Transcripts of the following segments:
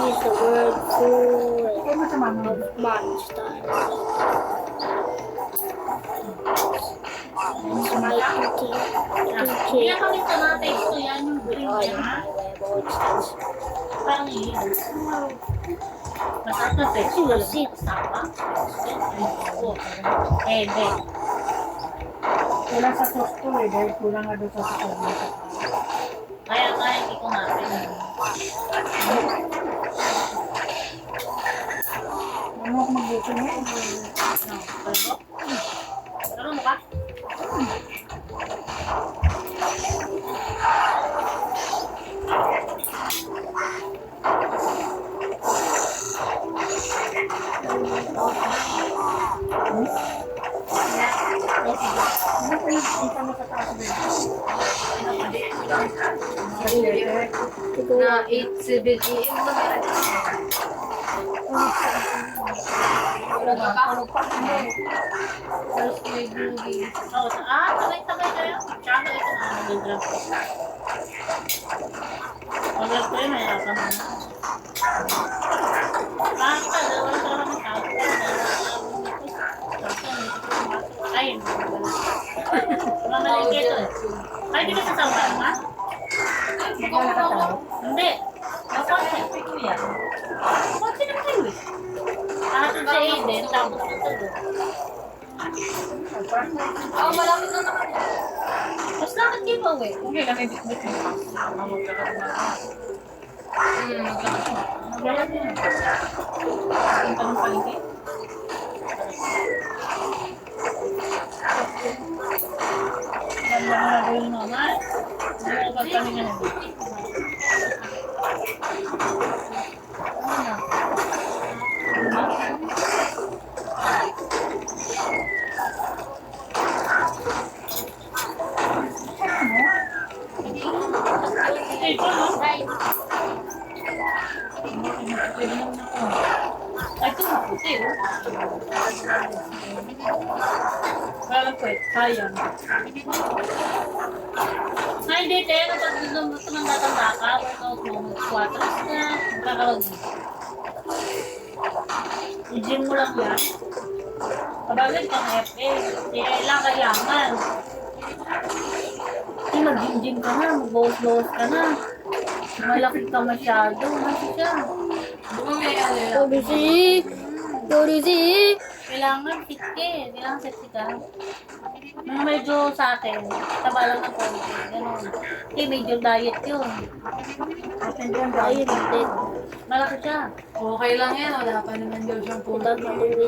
is the word full Kaya mo sa mama. of monsters. It's my cooking. Kaya kami sa mga taste ko yan, yung With green all yan. my weapons. Parang yun. Masarap na taste. Kasi masit. Sapa. Ebe. Kulang sa sauce ko eh. Dahil kulang nga doon sa sauce. Kaya hindi ko natin. Ano ako magluto niya? Ano mo ka? Ano ko yung isa mo sa taas ba? Siguro, Na 8-7 AM ba? Ano pa? First may bugi. Tagay-tagay kayo. Tsaka ito ang nag-grab ko. Mag-grab ko yun, mahirapan mo na. Bakit ka? Dalawa sa kami tao. Ay, mamalig ito. Ay, di ka sasama ma? Hindi. Makonsin ko yan. Makonsin naman kayo eh. Lahat sa Aiden, tapos ito doon. Malapit na naman yan. Mas dapat giveaway. Okay lang, may bitbit mo. Magalan din. Ang tanong palengke. Ganda mo na rin naman. Ano ba kami na naman? Ito, no? Ay, ito maputi, oh. Parang pwede, sayang. Ay, hindi, te. Kapag gusto ng matanda ka, workout mo, mag-squatters na, magkakaroon mo. I-gym mo lang yan. Kabagay kang FA, kailangan kailangan. Hindi, mag-gym ka na, mag-bows-bows ka na. Malaki ka masyado, kasi ka. Dorisi! Dorisi! Kailangan fit ka eh. Kailangan sexy ka. Nung medyo sa akin, taba lang ng konti. Ganun. Eh, medyo diet yun. Ayun, hindi. Malaki siya. Okay lang yan. Wala pa naman daw siyang Punta pumunta. na uwi.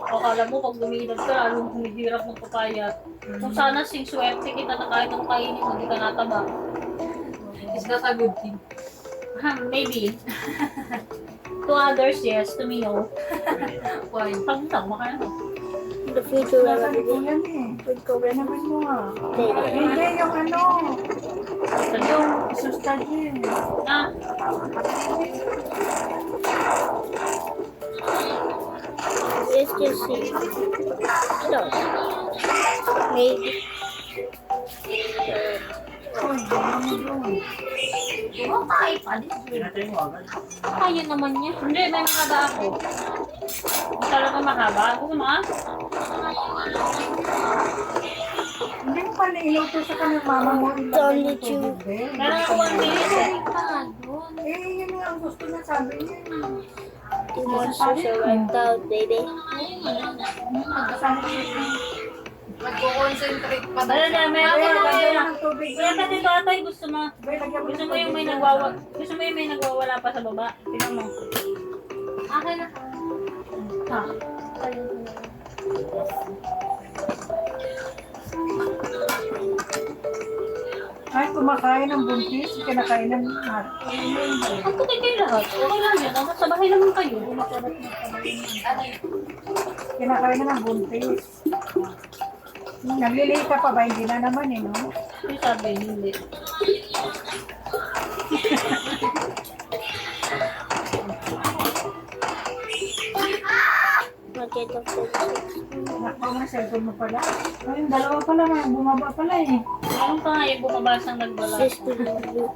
O kala mo, pag luminag ka, lalong humihirap ng papayat. Kung sana sing swerte kita na kahit anong kainin, hindi ka nataba. Is that a good thing? Maybe. To others, yes. To me, no. Why? Pag-tang, maka na. In the future, I Sabi ko will yan eh. be going Gawin mo nga. to Hindi, yung ano. Yung sustagin. Ah, Let's just see. So, maybe. kumakain pa din. Kaya naman niya. Hindi, may mahaba ako. Hindi talaga mahaba. Gusto mo ah? Hindi mo pa nailuto sa kanyang mama mo. Don't need you. Meron ako 1 minute. Eh, yun nga ang gusto niya, sabi niya. The monsters are wiped out, baby. Mag-concentrate pa daw Dala siya. na, meron Ay, ako na lagyan mo yun. ng tubig. Kaya kasi ito atoy, gusto mo. Bay, lagyan mo Gusto ng mo yung may tubig. gusto mo yung may nagwawala pa sa baba. Tingnan mo. Akin na. Ha? Ay, kumakain ng buntis, kinakain ng mat. Ang puti kayo lahat. Okay lang yun. Dapat sa bahay naman kayo. Kinakain na ng buntis. Naglilay ka pa ba? Hindi na naman eh, no? Yung sabi, hindi. Magkita ko. Nakakaw na cellphone mo pala. Ay, yung dalawa pala, bumaba pala eh. Meron pa nga yung bumabas ng nagbala. Sis to you.